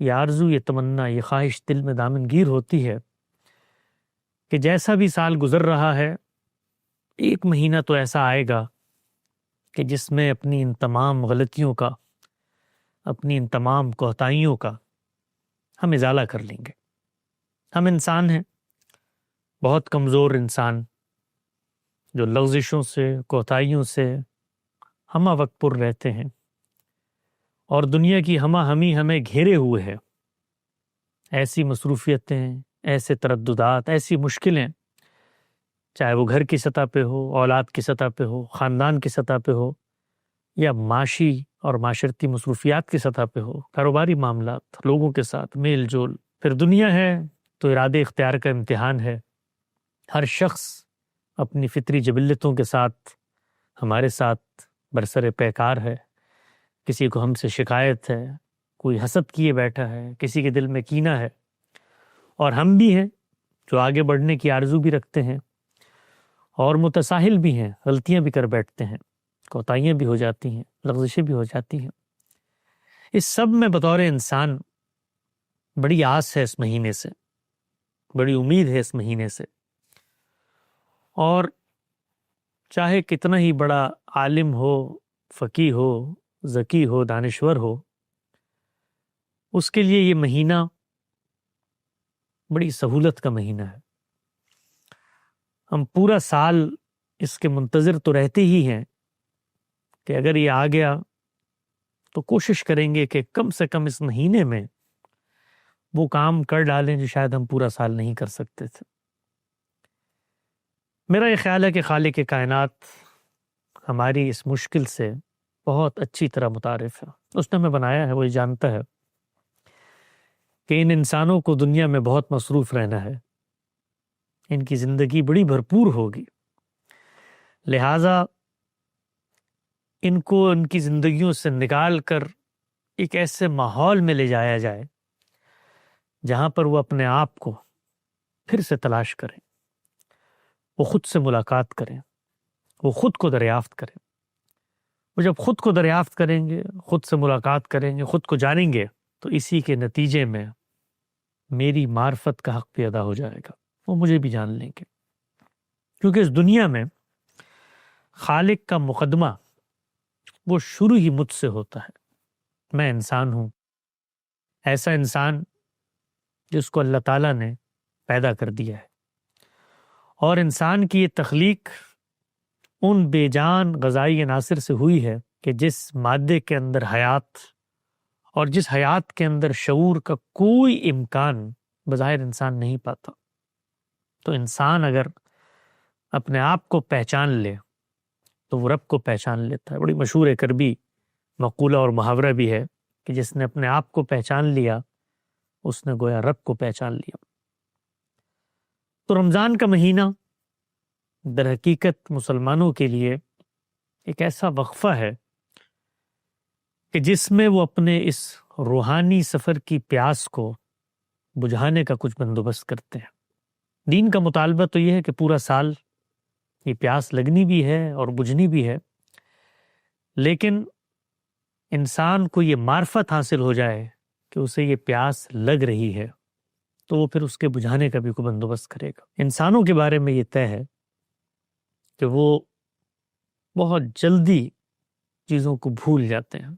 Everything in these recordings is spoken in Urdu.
یہ آرزو، یہ تمنا، یہ خواہش دل میں دامنگیر ہوتی ہے کہ جیسا بھی سال گزر رہا ہے، ایک مہینہ تو ایسا آئے گا کہ جس میں اپنی ان تمام غلطیوں کا، اپنی ان تمام کوتاہیوں کا ہم ازالہ کر لیں گے۔ ہم انسان ہیں، بہت کمزور انسان، جو لغزشوں سے، کوتاہیوں سے ہمہ وقت پر رہتے ہیں، اور دنیا کی ہمہ ہمی ہمیں گھیرے ہوئے ہے۔ ایسی مصروفیتیں، ایسے ترددات، ایسی مشکلیں، چاہے وہ گھر کی سطح پہ ہو، اولاد کی سطح پہ ہو، خاندان کی سطح پہ ہو، یا معاشی اور معاشرتی مصروفیات کی سطح پہ ہو، کاروباری معاملات، لوگوں کے ساتھ میل جول، پھر دنیا ہے تو ارادے اختیار کا امتحان ہے۔ ہر شخص اپنی فطری جبلتوں کے ساتھ ہمارے ساتھ برسر پیکار ہے۔ کسی کو ہم سے شکایت ہے، کوئی حسد کیے بیٹھا ہے، کسی کے دل میں کینہ ہے، اور ہم بھی ہیں جو آگے بڑھنے کی آرزو بھی رکھتے ہیں، اور متساہل بھی ہیں، غلطیاں بھی کر بیٹھتے ہیں، کوتاہیاں بھی ہو جاتی ہیں، لغزشیں بھی ہو جاتی ہیں۔ اس سب میں بطور انسان بڑی آس ہے اس مہینے سے، بڑی امید ہے اس مہینے سے، اور چاہے کتنا ہی بڑا عالم ہو، فقیہ ہو، ذکی ہو، دانشور ہو، اس کے لیے یہ مہینہ بڑی سہولت کا مہینہ ہے۔ ہم پورا سال اس کے منتظر تو رہتے ہی ہیں کہ اگر یہ آ گیا تو کوشش کریں گے کہ کم سے کم اس مہینے میں وہ کام کر ڈالیں جو شاید ہم پورا سال نہیں کر سکتے تھے۔ میرا یہ خیال ہے کہ خالق کائنات ہماری اس مشکل سے بہت اچھی طرح متعارف ہے۔ اس نے ہمیں بنایا ہے، وہ یہ جانتا ہے کہ ان انسانوں کو دنیا میں بہت مصروف رہنا ہے، ان کی زندگی بڑی بھرپور ہوگی، لہٰذا ان کو ان کی زندگیوں سے نکال کر ایک ایسے ماحول میں لے جایا جائے جہاں پر وہ اپنے آپ کو پھر سے تلاش کریں، وہ خود سے ملاقات کریں، وہ خود کو دریافت کریں۔ وہ جب خود کو دریافت کریں گے، خود سے ملاقات کریں گے، خود کو جانیں گے، تو اسی کے نتیجے میں میری معرفت کا حق بھی ادا ہو جائے گا، وہ مجھے بھی جان لیں گے۔ کیونکہ اس دنیا میں خالق کا مقدمہ وہ شروع ہی مجھ سے ہوتا ہے۔ میں انسان ہوں، ایسا انسان جس کو اللہ تعالیٰ نے پیدا کر دیا ہے، اور انسان کی یہ تخلیق ان بے جان غذائی عناصر سے ہوئی ہے کہ جس مادے کے اندر حیات، اور جس حیات کے اندر شعور کا کوئی امکان بظاہر انسان نہیں پاتا۔ تو انسان اگر اپنے آپ کو پہچان لے تو وہ رب کو پہچان لیتا ہے۔ بڑی مشہور ایک عربی مقولہ اور محاورہ بھی ہے کہ جس نے اپنے آپ کو پہچان لیا اس نے گویا رب کو پہچان لیا۔ تو رمضان کا مہینہ در حقیقت مسلمانوں کے لیے ایک ایسا وقفہ ہے کہ جس میں وہ اپنے اس روحانی سفر کی پیاس کو بجھانے کا کچھ بندوبست کرتے ہیں۔ دین کا مطالبہ تو یہ ہے کہ پورا سال یہ پیاس لگنی بھی ہے اور بجھنی بھی ہے، لیکن انسان کو یہ معرفت حاصل ہو جائے کہ اسے یہ پیاس لگ رہی ہے تو وہ پھر اس کے بجھانے کا بھی کوئی بندوبست کرے گا۔ انسانوں کے بارے میں یہ طے ہے کہ وہ بہت جلدی چیزوں کو بھول جاتے ہیں،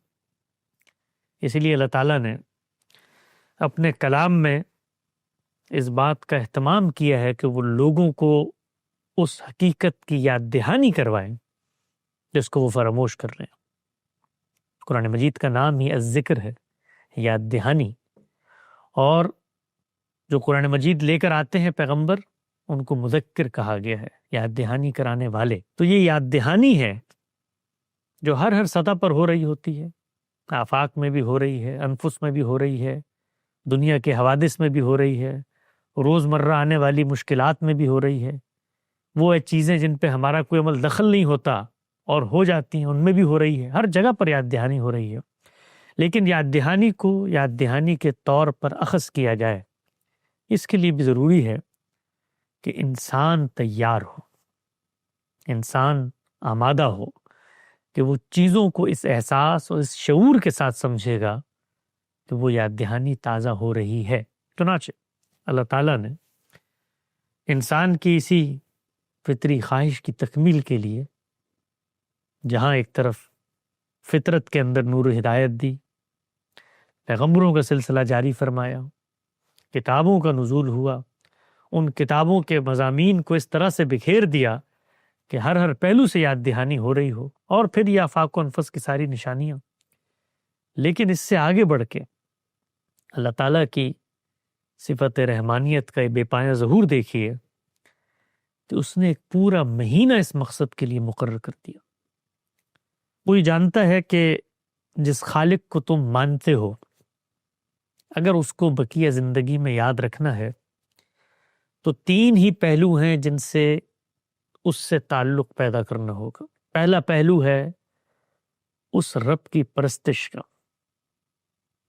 اسی لیے اللہ تعالیٰ نے اپنے کلام میں اس بات کا اہتمام کیا ہے کہ وہ لوگوں کو اس حقیقت کی یاد دہانی کروائیں جس کو وہ فراموش کر رہے ہیں۔ قرآن مجید کا نام ہی الذکر ہے، یاد دہانی، اور جو قرآن مجید لے کر آتے ہیں پیغمبر ان کو مذکر کہا گیا ہے، یاد دہانی کرانے والے۔ تو یہ یاد دہانی ہے جو ہر سطح پر ہو رہی ہوتی ہے، آفاق میں بھی ہو رہی ہے، انفس میں بھی ہو رہی ہے، دنیا کے حوادث میں بھی ہو رہی ہے، روزمرہ آنے والی مشکلات میں بھی ہو رہی ہے۔ وہ چیزیں جن پہ ہمارا کوئی عمل دخل نہیں ہوتا اور ہو جاتی ہیں ان میں بھی ہو رہی ہے، ہر جگہ پر یاد دہانی ہو رہی ہے۔ لیکن یاد دہانی کو یاد دہانی کے طور پر اخذ کیا جائے، اس کے لیے بھی ضروری ہے کہ انسان تیار ہو، انسان آمادہ ہو کہ وہ چیزوں کو اس احساس اور اس شعور کے ساتھ سمجھے گا کہ وہ یاد دہانی تازہ ہو رہی ہے۔ چنانچہ اللہ تعالیٰ نے انسان کی اسی فطری خواہش کی تکمیل کے لیے جہاں ایک طرف فطرت کے اندر نور و ہدایت دی، پیغمبروں کا سلسلہ جاری فرمایا، کتابوں کا نزول ہوا، ان کتابوں کے مضامین کو اس طرح سے بکھیر دیا کہ ہر پہلو سے یاد دہانی ہو رہی ہو، اور پھر یہ آفاق و انفس کی ساری نشانیاں۔ لیکن اس سے آگے بڑھ کے اللہ تعالیٰ کی صفت رحمانیت کا یہ بے پایہ ظہور دیکھیے کہ اس نے ایک پورا مہینہ اس مقصد کے لیے مقرر کر دیا۔ کوئی جانتا ہے کہ جس خالق کو تم مانتے ہو، اگر اس کو بقیہ زندگی میں یاد رکھنا ہے تو 3 ہی پہلو ہیں جن سے اس سے تعلق پیدا کرنا ہوگا۔ پہلا پہلو ہے اس رب کی پرستش کا،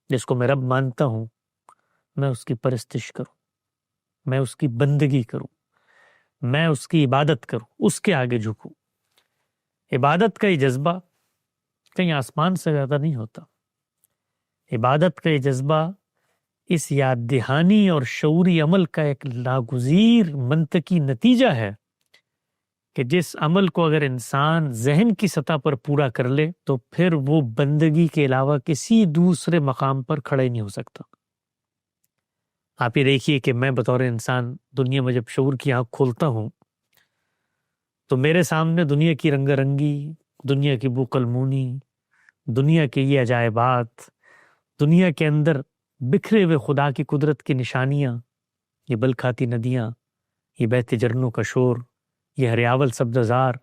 جس کو میں رب مانتا ہوں، میں اس کی پرستش کروں، میں اس کی بندگی کروں، میں اس کی عبادت کروں، اس کے آگے جھکوں۔ عبادت کا یہ جذبہ کہیں آسمان سے زیادہ نہیں ہوتا۔ عبادت کا یہ جذبہ اس یاد دہانی اور شعوری عمل کا ایک ناگزیر منطقی نتیجہ ہے کہ جس عمل کو اگر انسان ذہن کی سطح پر پورا کر لے تو پھر وہ بندگی کے علاوہ کسی دوسرے مقام پر کھڑا ہی نہیں ہو سکتا۔ آپ یہ دیکھیے کہ میں بطور انسان دنیا میں جب شعور کی آنکھ کھولتا ہوں تو میرے سامنے دنیا کی رنگا رنگی، دنیا کی بو قلمونی، دنیا کے یہ عجائبات، دنیا کے اندر بکھرے ہوئے خدا کی قدرت کی نشانیاں، یہ بلکھاتی ندیاں، یہ بہتے جھرنوں کا شور، یہ ہریاول سبززار،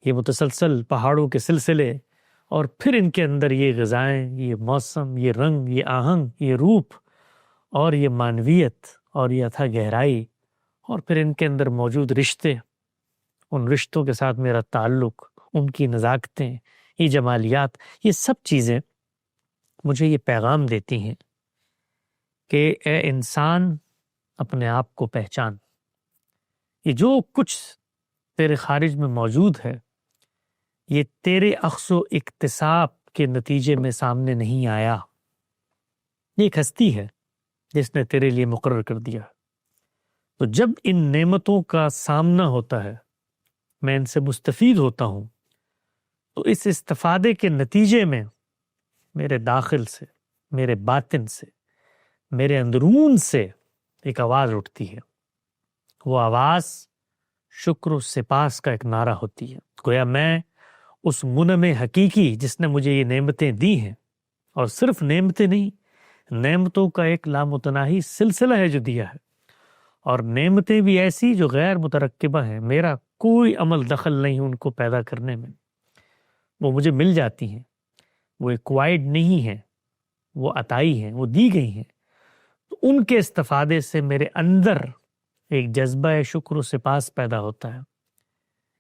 یہ متسلسل پہاڑوں کے سلسلے، اور پھر ان کے اندر یہ غذائیں، یہ موسم، یہ رنگ، یہ آہنگ، یہ روپ، اور یہ معنویت، اور یہ اتھا گہرائی، اور پھر ان کے اندر موجود رشتے، ان رشتوں کے ساتھ میرا تعلق، ان کی نزاکتیں، یہ جمالیات، یہ سب چیزیں مجھے یہ پیغام دیتی ہیں کہ اے انسان اپنے آپ کو پہچان۔ یہ جو کچھ تیرے خارج میں موجود ہے یہ تیرے اخذ و اکتساب کے نتیجے میں سامنے نہیں آیا، یہ ایک ہستی ہے جس نے تیرے لیے مقرر کر دیا۔ تو جب ان نعمتوں کا سامنا ہوتا ہے، میں ان سے مستفید ہوتا ہوں، تو اس استفادے کے نتیجے میں میرے داخل سے، میرے باطن سے، میرے اندرون سے ایک آواز اٹھتی ہے۔ وہ آواز شکر و سپاس کا ایک نعرہ ہوتی ہے۔ گویا میں اس منعم حقیقی جس نے مجھے یہ نعمتیں دی ہیں، اور صرف نعمتیں نہیں، نعمتوں کا ایک لامتناہی سلسلہ ہے جو دیا ہے، اور نعمتیں بھی ایسی جو غیر مترکبہ ہیں، میرا کوئی عمل دخل نہیں ان کو پیدا کرنے میں، وہ مجھے مل جاتی ہیں، وہ ایکوائرڈ نہیں ہیں، وہ عطائی ہیں، وہ دی گئی ہیں۔ تو ان کے استفادے سے میرے اندر ایک جذبہ شکر و سپاس پیدا ہوتا ہے۔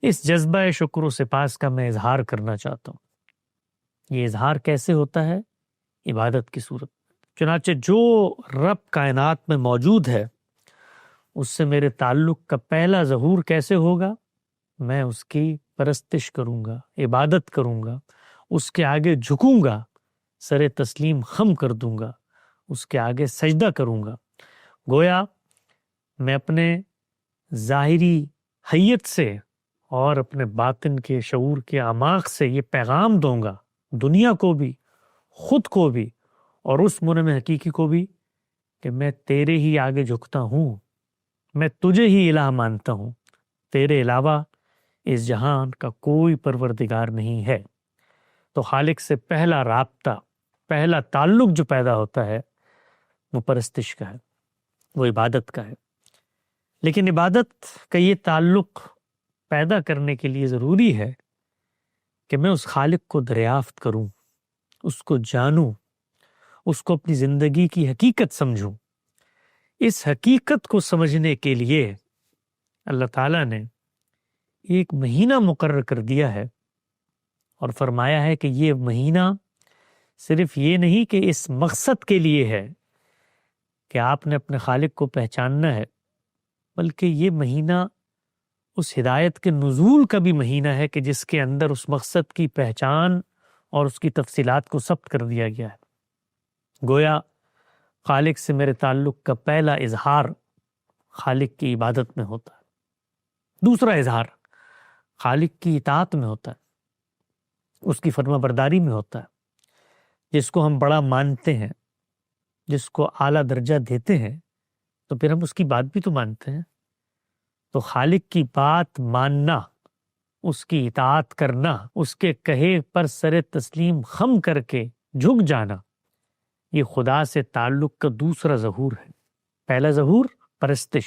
اس جذبہ شکر و سپاس کا میں اظہار کرنا چاہتا ہوں۔ یہ اظہار کیسے ہوتا ہے؟ عبادت کی صورت۔ چنانچہ جو رب کائنات میں موجود ہے اس سے میرے تعلق کا پہلا ظہور کیسے ہوگا؟ میں اس کی پرستش کروں گا، عبادت کروں گا، اس کے آگے جھکوں گا، سر تسلیم خم کر دوں گا، اس کے آگے سجدہ کروں گا۔ گویا میں اپنے ظاہری حیت سے اور اپنے باطن کے شعور کے اعماق سے یہ پیغام دوں گا دنیا کو بھی، خود کو بھی، اور اس منعم حقیقی کو بھی کہ میں تیرے ہی آگے جھکتا ہوں، میں تجھے ہی الہ مانتا ہوں، تیرے علاوہ اس جہان کا کوئی پروردگار نہیں ہے۔ تو خالق سے پہلا رابطہ، پہلا تعلق جو پیدا ہوتا ہے وہ پرستش کا ہے، وہ عبادت کا ہے۔ لیکن عبادت کا یہ تعلق پیدا کرنے کے لیے ضروری ہے کہ میں اس خالق کو دریافت کروں، اس کو جانوں، اس کو اپنی زندگی کی حقیقت سمجھوں۔ اس حقیقت کو سمجھنے کے لیے اللہ تعالیٰ نے ایک مہینہ مقرر کر دیا ہے، اور فرمایا ہے کہ یہ مہینہ صرف یہ نہیں کہ اس مقصد کے لیے ہے کہ آپ نے اپنے خالق کو پہچاننا ہے، بلکہ یہ مہینہ اس ہدایت کے نزول کا بھی مہینہ ہے کہ جس کے اندر اس مقصد کی پہچان اور اس کی تفصیلات کو ثبت کر دیا گیا ہے۔ گویا خالق سے میرے تعلق کا پہلا اظہار خالق کی عبادت میں ہوتا ہے، دوسرا اظہار خالق کی اطاعت میں ہوتا ہے، اس کی فرما برداری میں ہوتا ہے۔ جس کو ہم بڑا مانتے ہیں، جس کو اعلیٰ درجہ دیتے ہیں، تو پھر ہم اس کی بات بھی تو مانتے ہیں۔ تو خالق کی بات ماننا، اس کی اطاعت کرنا، اس کے کہے پر سر تسلیم خم کر کے جھک جانا، یہ خدا سے تعلق کا دوسرا ظہور ہے۔ پہلا ظہور پرستش،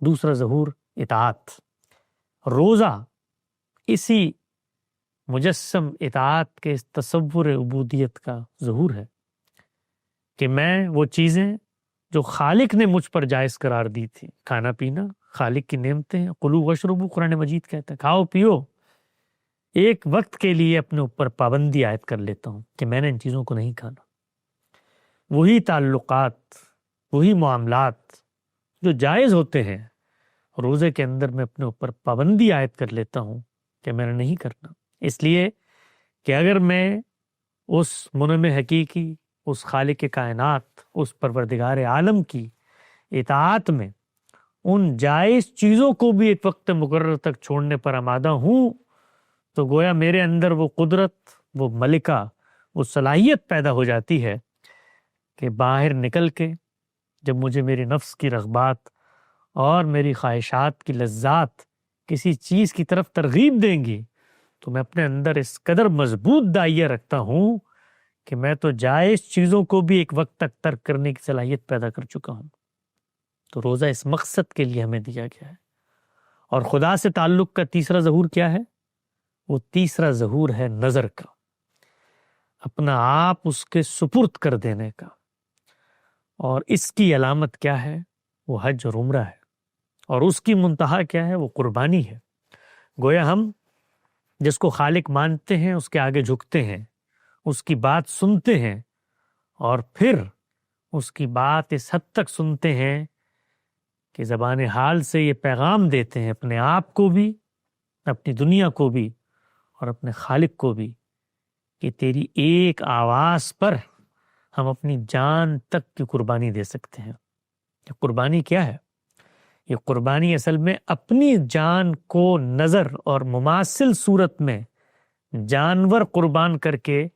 دوسرا ظہور اطاعت۔ روزہ اسی مجسم اطاعت کے اس تصور عبودیت کا ظہور ہے کہ میں وہ چیزیں جو خالق نے مجھ پر جائز قرار دی تھی، کھانا پینا خالق کی نعمتیں ہیں، کلو وشربو قرآن مجید کہتا ہے، کھاؤ پیو، ایک وقت کے لیے اپنے اوپر پابندی عائد کر لیتا ہوں کہ میں نے ان چیزوں کو نہیں کھانا۔ وہی تعلقات، وہی معاملات جو جائز ہوتے ہیں، روزے کے اندر میں اپنے اوپر پابندی عائد کر لیتا ہوں کہ میں نے نہیں کرنا، اس لیے کہ اگر میں اس منعم حقیقی، اس خالق کائنات، اس پروردگار عالم کی اطاعت میں ان جائز چیزوں کو بھی ایک وقت مقرر تک چھوڑنے پر آمادہ ہوں، تو گویا میرے اندر وہ قدرت، وہ ملکہ، وہ صلاحیت پیدا ہو جاتی ہے کہ باہر نکل کے جب مجھے میری نفس کی رغبات اور میری خواہشات کی لذات کسی چیز کی طرف ترغیب دیں گی، تو میں اپنے اندر اس قدر مضبوط دائیہ رکھتا ہوں کہ میں تو جائز چیزوں کو بھی ایک وقت تک ترک کرنے کی صلاحیت پیدا کر چکا ہوں۔ تو روزہ اس مقصد کے لیے ہمیں دیا گیا ہے۔ اور خدا سے تعلق کا تیسرا ظہور کیا ہے؟ وہ تیسرا ظہور ہے نظر کا، اپنا آپ اس کے سپرد کر دینے کا۔ اور اس کی علامت کیا ہے؟ وہ حج اور عمرہ ہے، اور اس کی منتہا کیا ہے؟ وہ قربانی ہے۔ گویا ہم جس کو خالق مانتے ہیں اس کے آگے جھکتے ہیں، اس کی بات سنتے ہیں، اور پھر اس کی بات اس حد تک سنتے ہیں کہ زبان حال سے یہ پیغام دیتے ہیں اپنے آپ کو بھی، اپنی دنیا کو بھی، اور اپنے خالق کو بھی، کہ تیری ایک آواز پر ہم اپنی جان تک کی قربانی دے سکتے ہیں۔ یہ قربانی کیا ہے؟ یہ قربانی اصل میں اپنی جان کو نظر اور مماثل صورت میں جانور قربان کر کے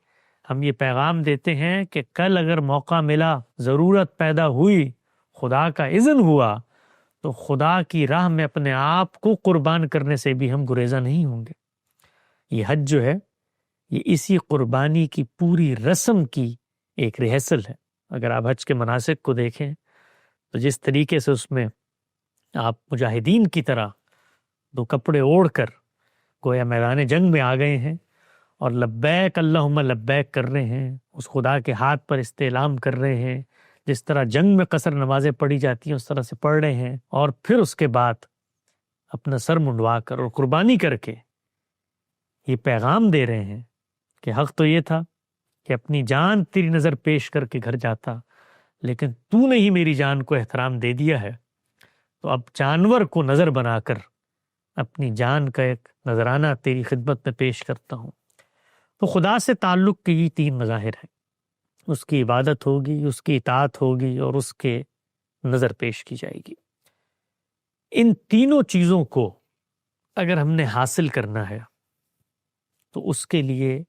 ہم یہ پیغام دیتے ہیں کہ کل اگر موقع ملا، ضرورت پیدا ہوئی، خدا کا اذن ہوا، تو خدا کی راہ میں اپنے آپ کو قربان کرنے سے بھی ہم گریزاں نہیں ہوں گے۔ یہ حج جو ہے، یہ اسی قربانی کی پوری رسم کی ایک ریہرسل ہے۔ اگر آپ حج کے مناسک کو دیکھیں تو جس طریقے سے اس میں آپ مجاہدین کی طرح دو کپڑے اوڑھ کر گویا میدان جنگ میں آ گئے ہیں اور لبیک اللہم لبیک کر رہے ہیں، اس خدا کے ہاتھ پر استعلام کر رہے ہیں، جس طرح جنگ میں قصر نمازیں پڑھی جاتی ہیں اس طرح سے پڑھ رہے ہیں، اور پھر اس کے بعد اپنا سر منڈوا کر اور قربانی کر کے یہ پیغام دے رہے ہیں کہ حق تو یہ تھا کہ اپنی جان تیری نظر پیش کر کے گھر جاتا، لیکن تو نے ہی میری جان کو احترام دے دیا ہے، تو اب جانور کو نظر بنا کر اپنی جان کا ایک نذرانہ تیری خدمت میں پیش کرتا ہوں۔ تو خدا سے تعلق کے یہ تین مظاہر ہیں، اس کی عبادت ہوگی، اس کی اطاعت ہوگی، اور اس کے نظر پیش کی جائے گی۔ ان تینوں چیزوں کو اگر ہم نے حاصل کرنا ہے تو اس کے لیے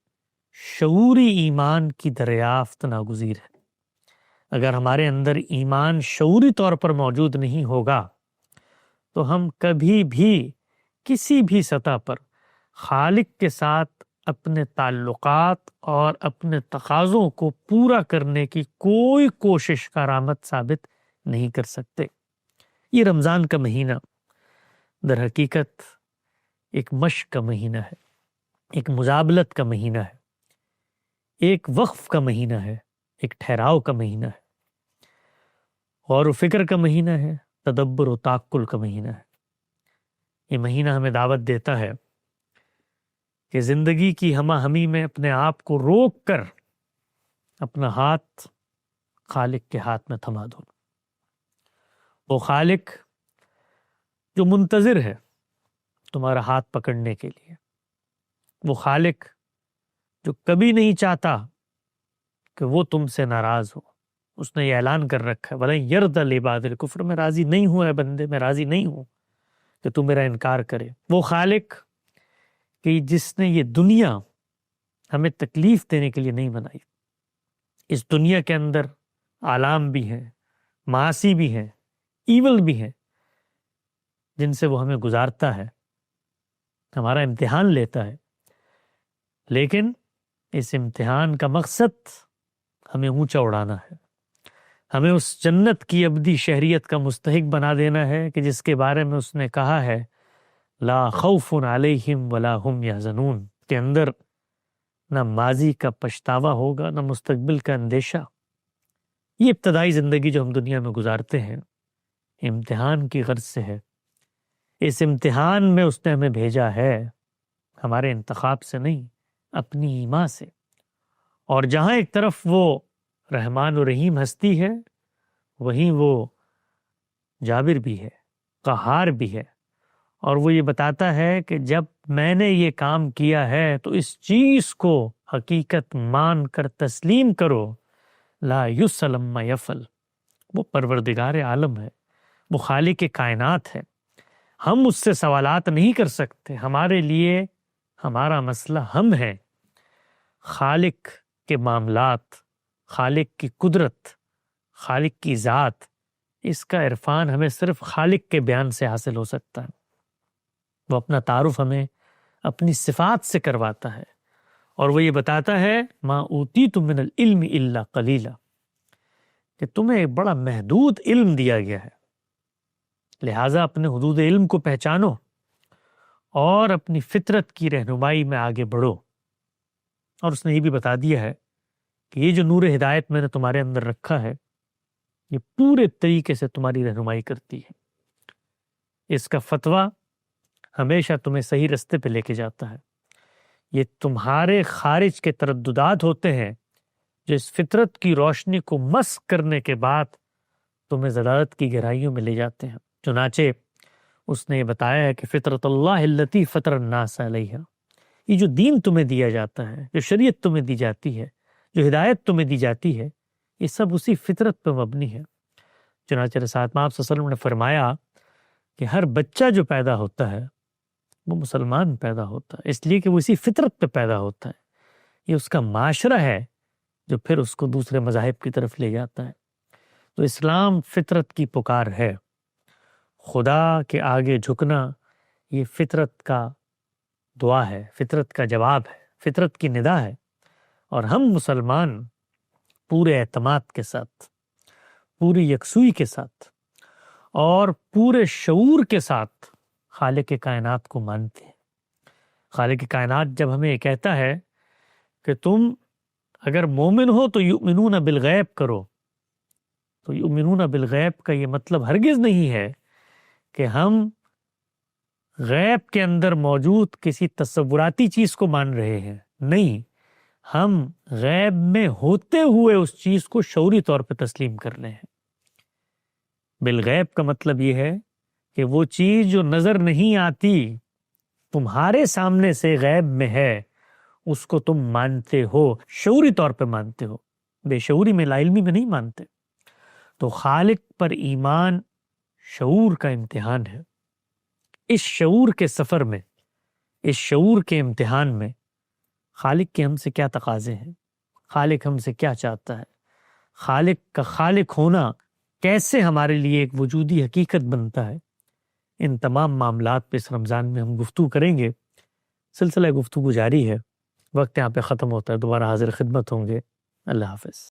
شعوری ایمان کی دریافت ناگزیر ہے۔ اگر ہمارے اندر ایمان شعوری طور پر موجود نہیں ہوگا تو ہم کبھی بھی کسی بھی سطح پر خالق کے ساتھ اپنے تعلقات اور اپنے تقاضوں کو پورا کرنے کی کوئی کوشش کارآمد ثابت نہیں کر سکتے۔ یہ رمضان کا مہینہ در حقیقت ایک مشق کا مہینہ ہے، ایک مزابلت کا مہینہ ہے، ایک وقف کا مہینہ ہے، ایک ٹھہراؤ کا مہینہ ہے، غور و فکر کا مہینہ ہے، تدبر و تعقل کا مہینہ ہے۔ یہ مہینہ ہمیں دعوت دیتا ہے کہ زندگی کی ہمہ ہمی میں اپنے آپ کو روک کر اپنا ہاتھ خالق کے ہاتھ میں تھما دو۔ وہ خالق جو منتظر ہے تمہارا ہاتھ پکڑنے کے لیے، وہ خالق جو کبھی نہیں چاہتا کہ وہ تم سے ناراض ہو. اس نے یہ اعلان کر رکھا ہے وَلَن يَرْضَ لِعِبَادِ الْكُفْرَ، میں راضی نہیں ہوں اے بندے، میں راضی نہیں ہوں کہ تو میرا انکار کرے. وہ خالق کہ جس نے یہ دنیا ہمیں تکلیف دینے کے لیے نہیں بنائی. اس دنیا کے اندر آلام بھی ہیں، معاصی بھی ہیں، ایول بھی ہیں، جن سے وہ ہمیں گزارتا ہے، ہمارا امتحان لیتا ہے. لیکن اس امتحان کا مقصد ہمیں اونچا اڑانا ہے، ہمیں اس جنت کی ابدی شہریت کا مستحق بنا دینا ہے کہ جس کے بارے میں اس نے کہا ہے لا خوف علیہم ولا ہم یحزنون، کے اندر نہ ماضی کا پچھتاوا ہوگا نہ مستقبل کا اندیشہ. یہ ابتدائی زندگی جو ہم دنیا میں گزارتے ہیں امتحان کی غرض سے ہے. اس امتحان میں اس نے ہمیں بھیجا ہے ہمارے انتخاب سے نہیں، اپنی ایمان سے. اور جہاں ایک طرف وہ رحمان و رحیم ہستی ہے، وہیں وہ جابر بھی ہے، قہار بھی ہے. اور وہ یہ بتاتا ہے کہ جب میں نے یہ کام کیا ہے تو اس چیز کو حقیقت مان کر تسلیم کرو. لا یسلم ما یفعل، وہ پروردگار عالم ہے، وہ خالق کائنات ہے. ہم اس سے سوالات نہیں کر سکتے، ہمارے لیے ہمارا مسئلہ ہم ہیں. خالق کے معاملات، خالق کی قدرت، خالق کی ذات، اس کا عرفان ہمیں صرف خالق کے بیان سے حاصل ہو سکتا ہے. وہ اپنا تعارف ہمیں اپنی صفات سے کرواتا ہے، اور وہ یہ بتاتا ہے ما اوتیتم من العلم الا قلیلا، کہ تمہیں ایک بڑا محدود علم دیا گیا ہے، لہٰذا اپنے حدود علم کو پہچانو اور اپنی فطرت کی رہنمائی میں آگے بڑھو. اور اس نے یہ بھی بتا دیا ہے کہ یہ جو نور ہدایت میں نے تمہارے اندر رکھا ہے یہ پورے طریقے سے تمہاری رہنمائی کرتی ہے. اس کا فتویٰ ہمیشہ تمہیں صحیح رستے پہ لے کے جاتا ہے. یہ تمہارے خارج کے ترددات ہوتے ہیں جو اس فطرت کی روشنی کو مسک کرنے کے بعد تمہیں ضلالت کی گہرائیوں میں لے جاتے ہیں. چنانچہ اس نے یہ بتایا ہے کہ فطرت اللہ التی فطر الناس علیہا، یہ جو دین تمہیں دیا جاتا ہے، جو شریعت تمہیں دی جاتی ہے، جو ہدایت تمہیں دی جاتی ہے، یہ سب اسی فطرت پہ مبنی ہے. چنانچہ رسالت میں آپ صلی اللہ علیہ وسلم نے فرمایا کہ ہر بچہ جو پیدا ہوتا ہے وہ مسلمان پیدا ہوتا ہے، اس لیے کہ وہ اسی فطرت پہ پیدا ہوتا ہے. یہ اس کا معاشرہ ہے جو پھر اس کو دوسرے مذاہب کی طرف لے جاتا ہے. تو اسلام فطرت کی پکار ہے. خدا کے آگے جھکنا یہ فطرت کا دعا ہے، فطرت کا جواب ہے، فطرت کی ندا ہے. اور ہم مسلمان پورے اعتماد کے ساتھ، پوری یکسوئی کے ساتھ اور پورے شعور کے ساتھ خالق کائنات کو مانتے ہیں. خالق کائنات جب ہمیں یہ کہتا ہے کہ تم اگر مومن ہو تو یؤمنون بالغیب کرو، تو یؤمنون بالغیب کا یہ مطلب ہرگز نہیں ہے کہ ہم غیب کے اندر موجود کسی تصوراتی چیز کو مان رہے ہیں. نہیں، ہم غیب میں ہوتے ہوئے اس چیز کو شعوری طور پہ تسلیم کر رہے ہیں. بالغیب کا مطلب یہ ہے کہ وہ چیز جو نظر نہیں آتی تمہارے سامنے سے غیب میں ہے، اس کو تم مانتے ہو، شعوری طور پہ مانتے ہو، بے شعوری میں، لا علمی میں نہیں مانتے. تو خالق پر ایمان شعور کا امتحان ہے. اس شعور کے سفر میں، اس شعور کے امتحان میں خالق کے ہم سے کیا تقاضے ہیں، خالق ہم سے کیا چاہتا ہے، خالق کا خالق ہونا کیسے ہمارے لیے ایک وجودی حقیقت بنتا ہے، ان تمام معاملات پہ اس رمضان میں ہم گفتگو کریں گے. سلسلہ گفتگو جاری ہے. وقت یہاں پہ ختم ہوتا ہے، دوبارہ حاضر خدمت ہوں گے. اللہ حافظ.